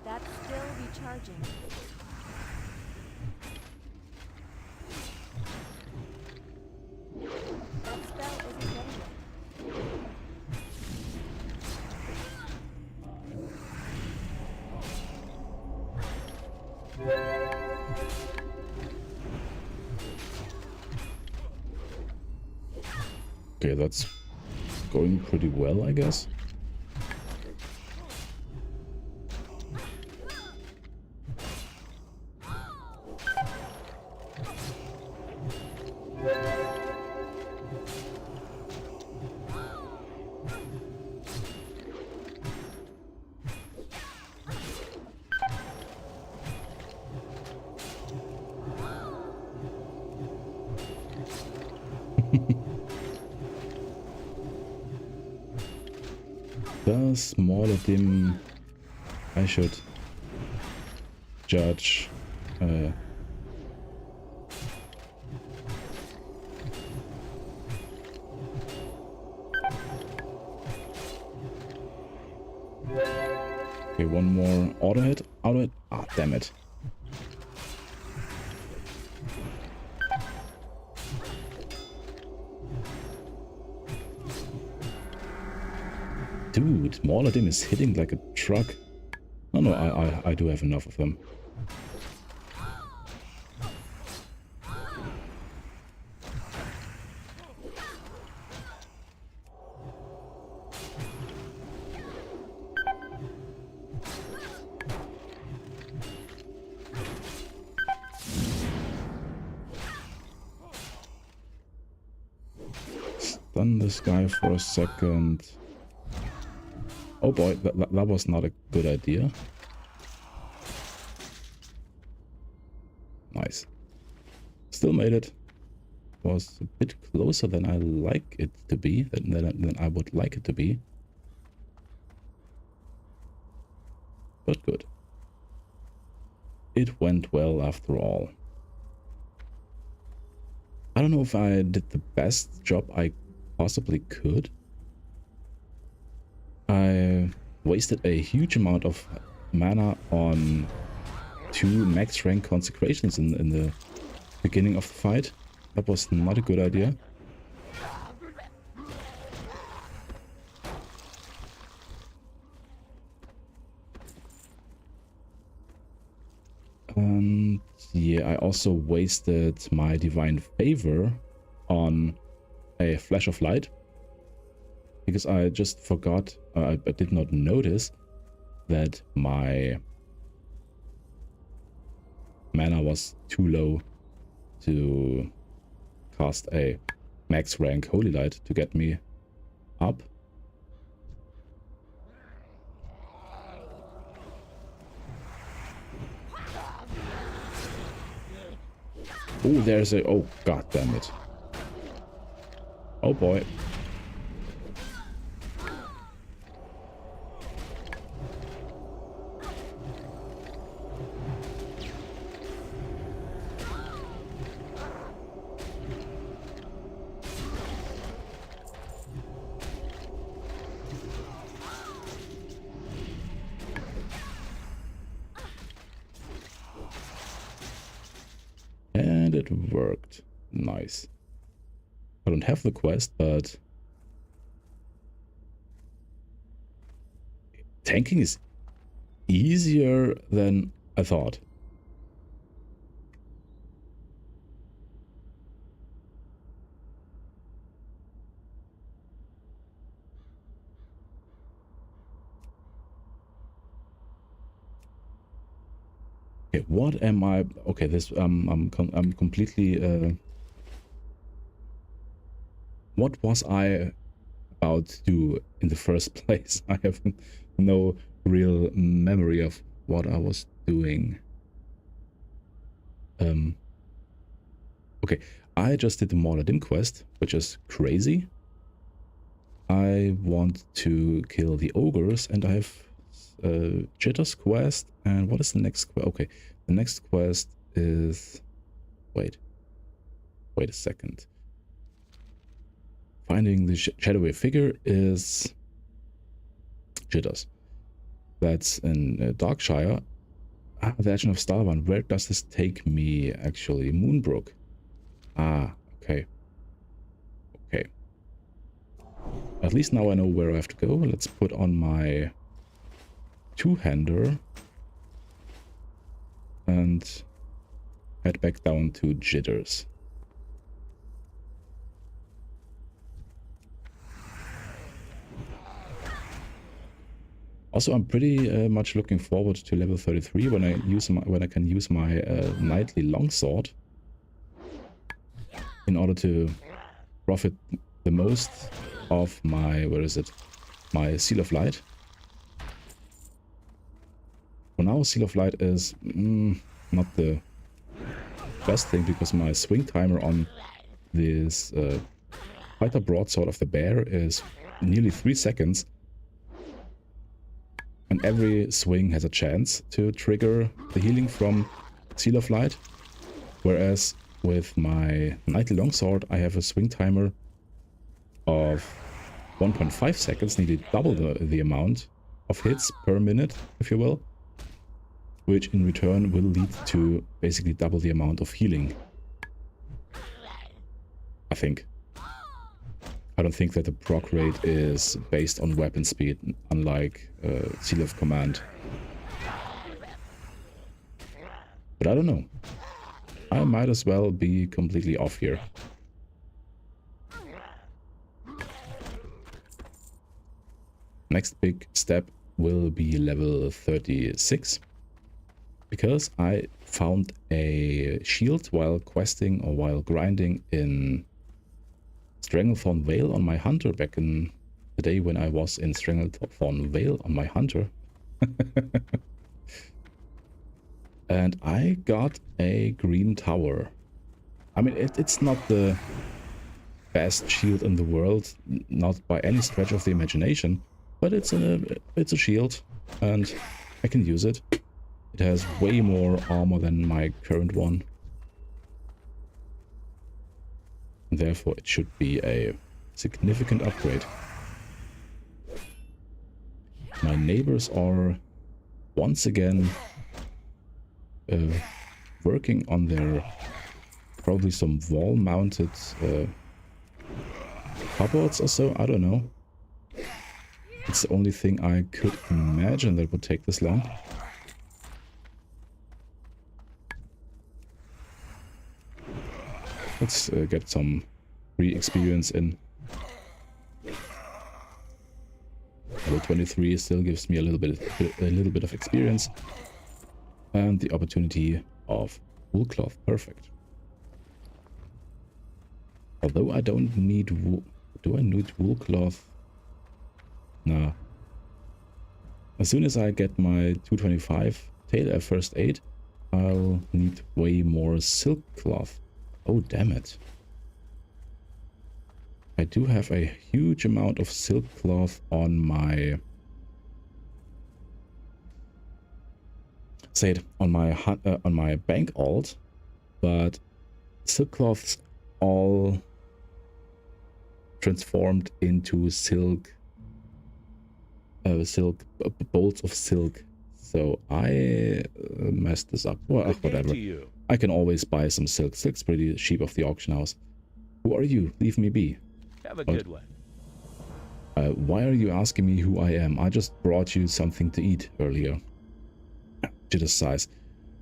That's still recharging. That spell isn't ready yet. Okay, that's going pretty well, I guess. The smaller dim I should judge okay, one more auto hit. Auto hit. Ah, damn it. Dude, Paladin is hitting like a truck. No, I do have enough of them. Stun this guy for a second. Oh boy, that was not a good idea. Nice. Still made it. Was a bit closer than I like it to be, than I would like it to be. But good. It went well after all. I don't know if I did the best job I possibly could. I wasted a huge amount of mana on 2 max rank consecrations in the beginning of the fight. That was not a good idea. And yeah, I also wasted my divine favor on a flash of light. Because I just forgot, I did not notice that my mana was too low to cast a max rank holy light to get me up. Oh, there's a... Oh, god damn it. Oh boy. And it worked. Nice. I don't have the quest, but tanking is easier than I thought. Okay, what am I? Okay, this I'm completely. What was I about to do in the first place? I have no real memory of what I was doing. Okay, I just did the Paladin quest, which is crazy. I want to kill the ogres, and I have Jitter's quest. And what is the next quest? Okay, the next quest is... Wait a second. Finding the shadowy figure is Jitters. That's in Darkshire. Ah, the Legend of Starvan. Where does this take me, actually? Moonbrook. Ah, okay. Okay. At least now I know where I have to go. Let's put on my two-hander and head back down to Jitters. Also, I'm pretty much looking forward to level 33 when I can use my knightly longsword in order to profit the most of my my Seal of Light. For now, Seal of Light is not the best thing because my swing timer on this fighter broadsword of the bear is nearly 3 seconds. And every swing has a chance to trigger the healing from Seal of Light. Whereas with my Knightly Longsword, I have a swing timer of 1.5 seconds, nearly double the amount of hits per minute, if you will. Which in return will lead to basically double the amount of healing. I think. I don't think that the proc rate is based on weapon speed, unlike Seal of Command. But I don't know. I might as well be completely off here. Next big step will be level 36. Because I found a shield while questing or while grinding in Stranglethorn Vale on my hunter back in the day when I was in Stranglethorn Vale on my hunter. And I got a green tower. I mean, it's not the best shield in the world, not by any stretch of the imagination, but it's a shield and I can use it. It has way more armor than my current one. Therefore, it should be a significant upgrade. My neighbors are once again working on their probably some wall-mounted cupboards or so. I don't know. It's the only thing I could imagine that would take this long. Let's get some free experience in. Level 23 still gives me a little bit of experience and the opportunity of wool cloth. Perfect. Although I don't need wool. Do I need wool cloth? Nah. As soon as I get my 225 first aid, I'll need way more silk cloth. Oh, damn it. I do have a huge amount of silk cloth on my... on my bank alt, but silk cloths all transformed into silk bolts of silk. So I messed this up. Well, whatever. I can always buy some silk. Silk's pretty cheap off the auction house. Who are you? Leave me be. Have a good one. Why are you asking me who I am? I just brought you something to eat earlier. Jitter sighs.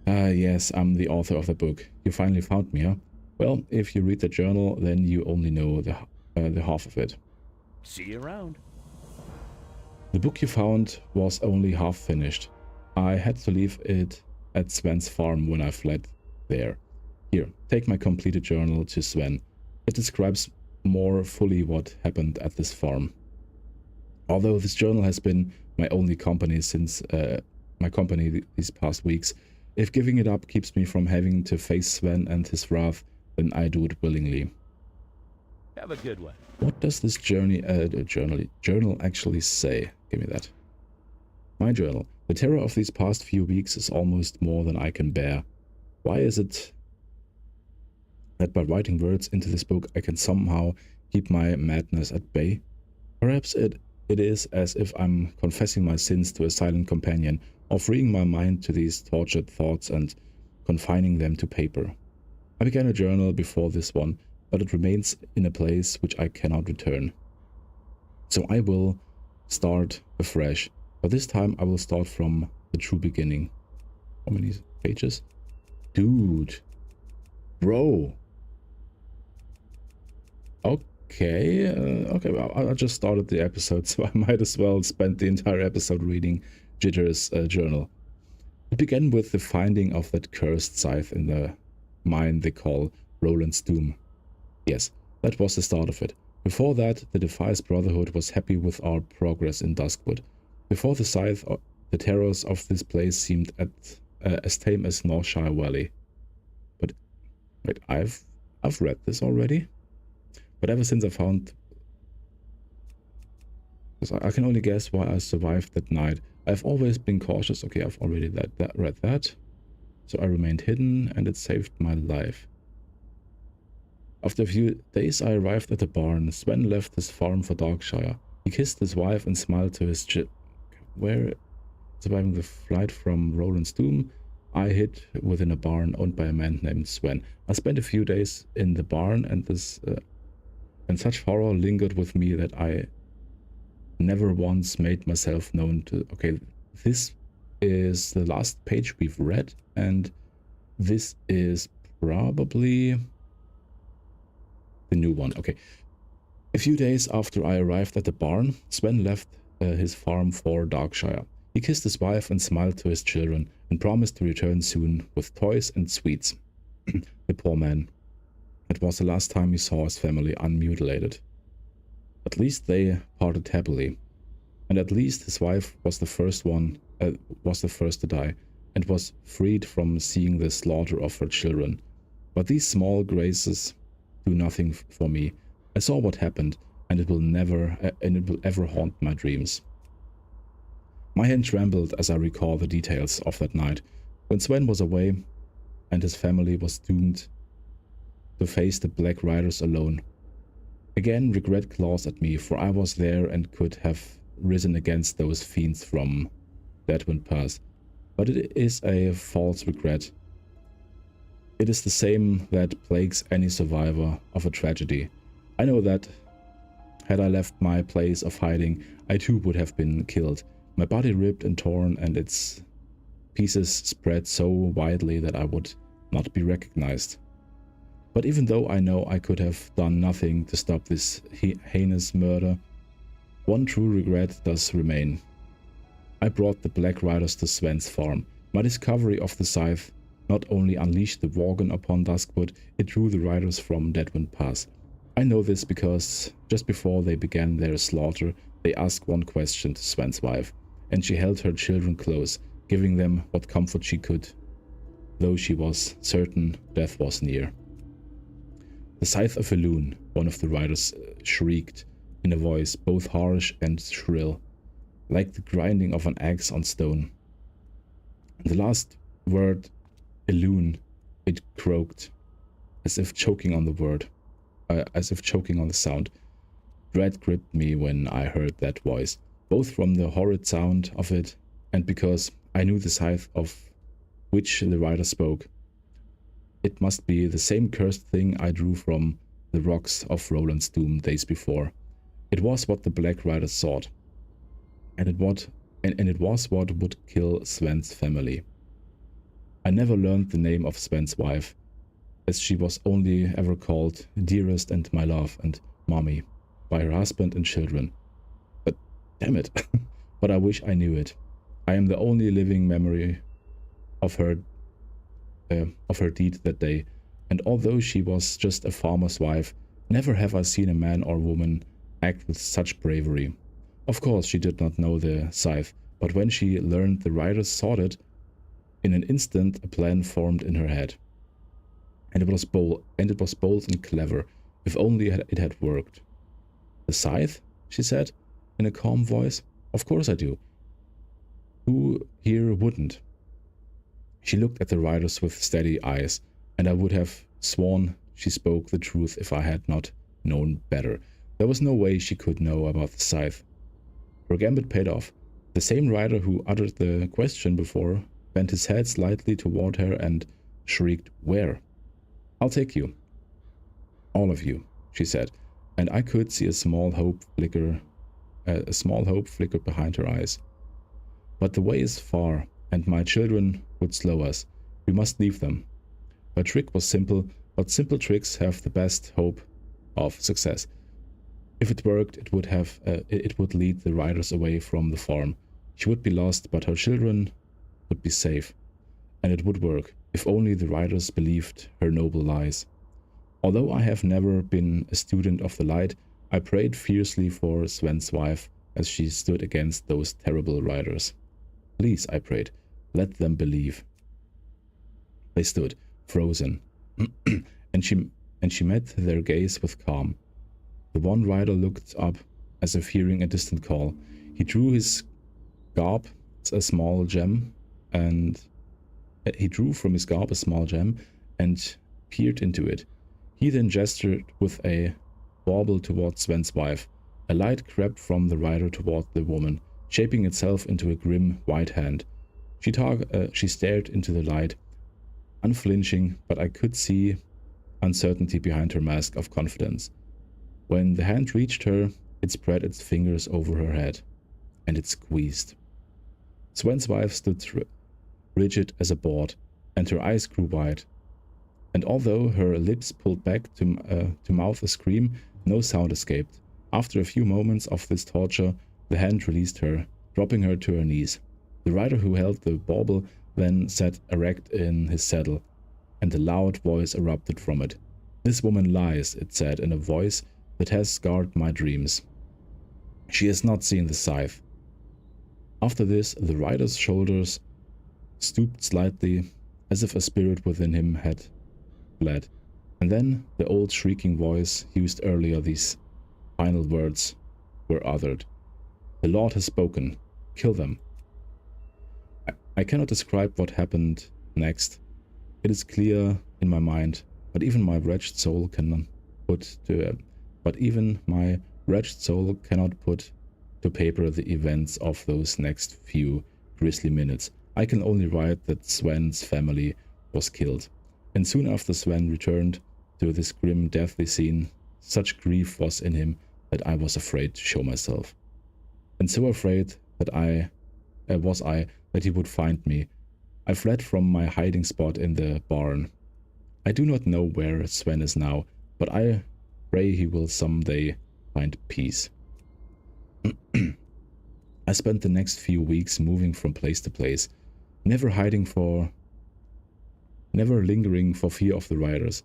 Yes, I'm the author of the book. You finally found me, huh? Well, if you read the journal, then you only know the half of it. See you around. The book you found was only half finished. I had to leave it at Sven's farm when I fled there. Here, take my completed journal to Sven. It describes more fully what happened at this farm. Although this journal has been my only company since these past weeks, if giving it up keeps me from having to face Sven and his wrath, then I do it willingly. Have a good one. What does this journal actually say? Give me that. My journal. The terror of these past few weeks is almost more than I can bear. Why is it that by writing words into this book I can somehow keep my madness at bay? Perhaps it is as if I'm confessing my sins to a silent companion, or freeing my mind to these tortured thoughts and confining them to paper. I began a journal before this one, but it remains in a place which I cannot return. So I will start afresh, but this time I will start from the true beginning. How many pages? Dude. Bro. Okay, well, I just started the episode, so I might as well spend the entire episode reading Jitter's journal. It began with the finding of that cursed scythe in the mine they call Roland's Doom. Yes, that was the start of it. Before that, the Defiance Brotherhood was happy with our progress in Duskwood. Before the scythe, the terrors of this place seemed as tame as Northshire Valley. But wait, I've read this already. But ever since I found, because I can only guess why I survived that night. I've always been cautious. Okay, I've already read that. So I remained hidden, and it saved my life. After a few days, I arrived at the barn. Sven left his farm for Darkshire. He kissed his wife and smiled to his where, surviving the flight from Roland's Doom, I hid within a barn owned by a man named Sven. I spent a few days in the barn, and such horror lingered with me that I never once made myself known to... Okay, this is the last page we've read, and this is probably the new one. Okay. A few days after I arrived at the barn, Sven left his farm for Darkshire. He kissed his wife and smiled to his children, and promised to return soon with toys and sweets. The poor man. It was the last time he saw his family unmutilated. At least they parted happily, and at least his wife was the first to die, and was freed from seeing the slaughter of her children. But these small graces do nothing for me. I saw what happened, and it will ever haunt my dreams. My hand trembled as I recall the details of that night, when Sven was away, and his family was doomed to face the Black Riders alone. Again, regret claws at me, for I was there and could have risen against those fiends from Deadwind Pass. But it is a false regret. It is the same that plagues any survivor of a tragedy. I know that, had I left my place of hiding, I too would have been killed, my body ripped and torn, and its pieces spread so widely that I would not be recognized. But even though I know I could have done nothing to stop this heinous murder, one true regret does remain. I brought the Black Riders to Sven's farm. My discovery of the scythe not only unleashed the Worgen upon Duskwood, it drew the riders from Deadwind Pass. I know this because just before they began their slaughter, they asked one question to Sven's wife, and she held her children close, giving them what comfort she could, though she was certain death was near. The scythe of Elune, one of the riders shrieked, in a voice both harsh and shrill, like the grinding of an axe on stone. The last word, Elune, it croaked, as if choking on the word, as if choking on the sound. Dread gripped me when I heard that voice, both from the horrid sound of it and because I knew the scythe of which the rider spoke. It must be the same cursed thing I drew from the rocks of Roland's Doom days before. It was what the Black Riders sought, and it was what would kill Sven's family. I never learned the name of Sven's wife, as she was only ever called Dearest and My Love and Mommy by her husband and children. But damn it, but I wish I knew it. I am the only living memory of her deed that day, and although she was just a farmer's wife, never have I seen a man or woman act with such bravery. Of course, she did not know the scythe, but when she learned the riders sought it, in an instant a plan formed in her head. And it was bold and clever, if only it had worked. The scythe? She said, in a calm voice. Of course I do. Who here wouldn't? She looked at the riders with steady eyes, and I would have sworn she spoke the truth if I had not known better. There was no way she could know about the scythe. Her gambit paid off. The same rider who uttered the question before bent his head slightly toward her and shrieked, "Where?" "I'll take you. All of you," she said, and I could see a small hope flicker behind her eyes. "But the way is far, and my children would slow us. We must leave them." Her trick was simple, but simple tricks have the best hope of success. If it worked, it would lead the riders away from the farm. She would be lost, but her children would be safe. And it would work, if only the riders believed her noble lies. Although I have never been a student of the light, I prayed fiercely for Sven's wife as she stood against those terrible riders. "Please," I prayed, "let them believe." They stood, frozen, and she met their gaze with calm. The one rider looked up as if hearing a distant call. He drew his garb a small gem, and he drew from his garb a small gem and peered into it. He then gestured with a bauble towards Sven's wife. A light crept from the rider toward the woman, shaping itself into a grim white hand. She stared into the light, unflinching, but I could see uncertainty behind her mask of confidence. When the hand reached her, it spread its fingers over her head, and it squeezed. Sven's wife stood rigid as a board, and her eyes grew wide. And although her lips pulled back to mouth a scream, no sound escaped. After a few moments of this torture, the hand released her, dropping her to her knees. The rider who held the bauble then sat erect in his saddle, and a loud voice erupted from it. "This woman lies," it said in a voice that has scarred my dreams. "She has not seen the scythe." After this, the rider's shoulders stooped slightly, as if a spirit within him had fled. And then the old shrieking voice used earlier, these final words were uttered. "The Lord has spoken. Kill them." I cannot describe what happened next. It is clear in my mind, but even my wretched soul cannot put to paper the events of those next few grisly minutes. I can only write that Sven's family was killed, and soon after Sven returned to this grim, deathly scene. Such grief was in him that I was afraid to show myself, and so afraid that I that he would find me. I fled from my hiding spot in the barn. I do not know where Sven is now, but I pray he will someday find peace. I spent the next few weeks moving from place to place, never lingering for fear of the riders.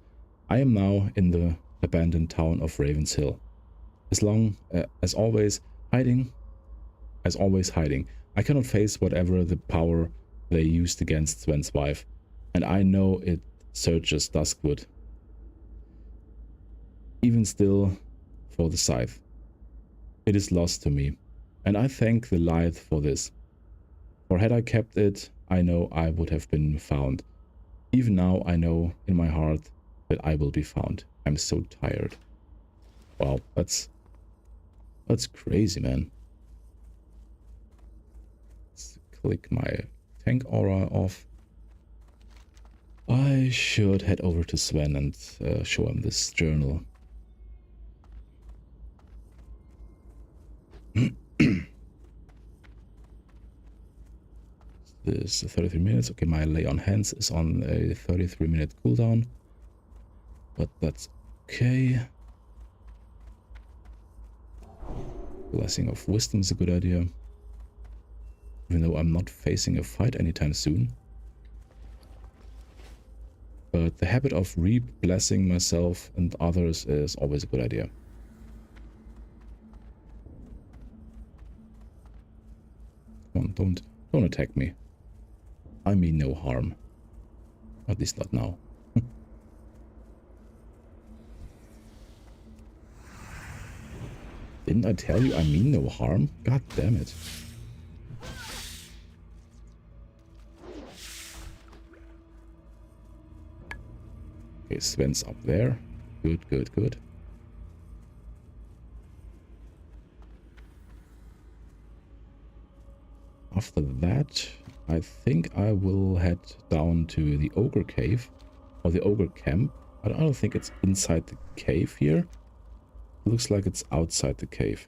I am now in the abandoned town of Ravens Hill. As always hiding. I cannot face whatever the power they used against Sven's wife, and I know it searches Duskwood. Even still, for the scythe. It is lost to me, and I thank the light for this. For had I kept it, I know I would have been found. Even now I know in my heart that I will be found. I'm so tired. Wow, that's crazy, man. Let's click my tank aura off. I should head over to Sven and show him this journal. This is 33 minutes. Okay, my lay on hands is on a 33-minute cooldown, but that's okay. Blessing of Wisdom is a good idea, even though I'm not facing a fight anytime soon. But the habit of re-blessing myself and others is always a good idea. Come on, don't attack me. I mean no harm. At least not now. Didn't I tell you I mean no harm? God damn it. Okay, Sven's up there. Good, good, good. After that, I think I will head down to the ogre cave or the ogre camp. I don't think it's inside the cave here. It looks like it's outside the cave.